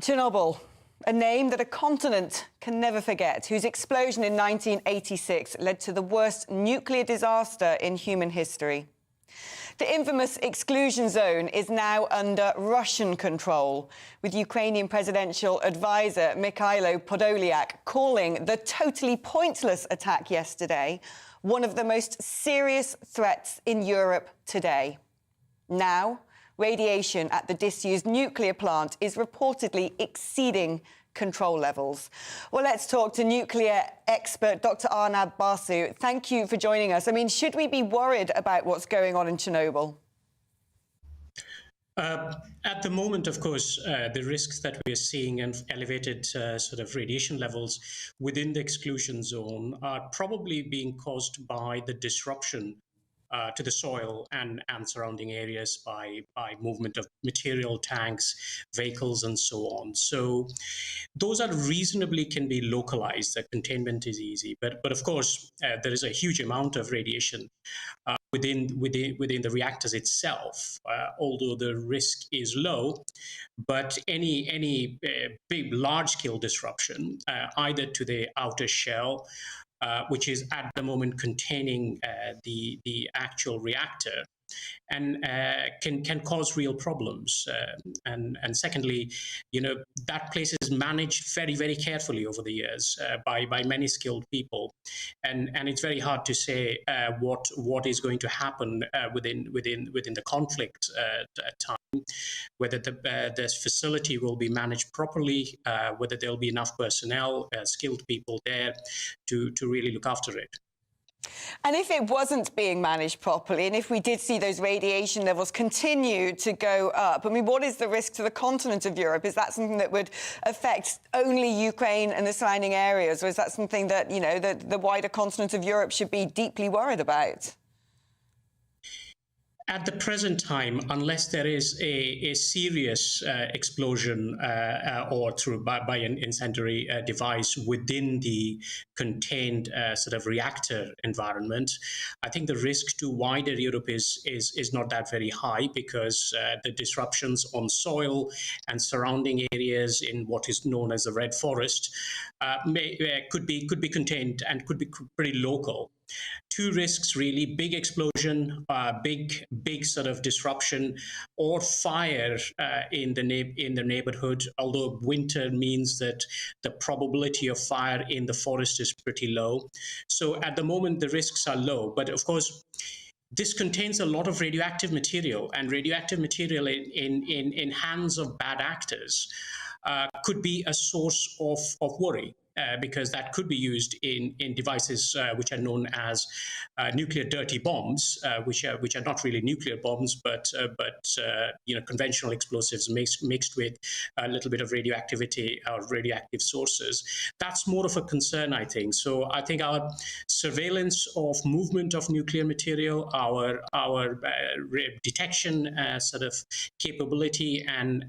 Chernobyl, a name that a continent can never forget, whose explosion in 1986 led to the worst nuclear disaster in human history. The infamous exclusion zone is now under Russian control, with Ukrainian presidential advisor Mikhailo Podolyak calling the totally pointless attack yesterday one of the most serious threats in Europe today. Now, radiation at the disused nuclear plant is reportedly exceeding control levels. Well, let's talk to nuclear expert Dr. Arnab Basu. Thank you for joining us. I mean, should we be worried about what's going on in Chernobyl? At the moment, of course, the risks that we are seeing and elevated sort of radiation levels within the exclusion zone are probably being caused by the disruption to the soil and surrounding areas by movement of material, tanks, vehicles, and so on. So those are reasonably can be localized. The containment is easy, but of course there is a huge amount of radiation within the reactors itself. Although the risk is low, but any big large-scale disruption, either to the outer shell, which is at the moment containing the actual reactor, and can cause real problems. And secondly, that place is managed very, very carefully over the years by many skilled people, and it's very hard to say what is going to happen within the conflict time, whether the facility will be managed properly, whether there'll be enough personnel, skilled people there to really look after it. And if it wasn't being managed properly, and if we did see those radiation levels continue to go up, I mean, what is the risk to the continent of Europe? Is that something that would affect only Ukraine and the surrounding areas, or is that something that, the wider continent of Europe should be deeply worried about? At the present time, unless there is a serious explosion or by an incendiary device within the contained sort of reactor environment, I think the risk to wider Europe is not that very high, because the disruptions on soil and surrounding areas in what is known as the Red Forest could be contained and could be pretty local. Two risks really: big explosion, big sort of disruption, or fire in the neighborhood. Although winter means that the probability of fire in the forest is pretty low. So at the moment the risks are low, but of course this contains a lot of radioactive material, and radioactive material in hands of bad actors could be a source of worry. Because that could be used in devices which are known as nuclear dirty bombs, which are not really nuclear bombs, but conventional explosives mixed with a little bit of radioactivity or radioactive sources. That's more of a concern, I think. So I think our surveillance of movement of nuclear material, our detection sort of capability, and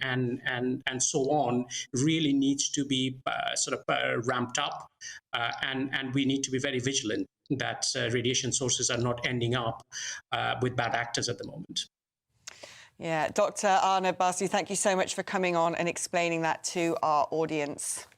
so on, really needs to be sort of ramped up, and we need to be very vigilant that radiation sources are not ending up with bad actors at the moment. Yeah, Dr. Arnab Basu, thank you so much for coming on and explaining that to our audience.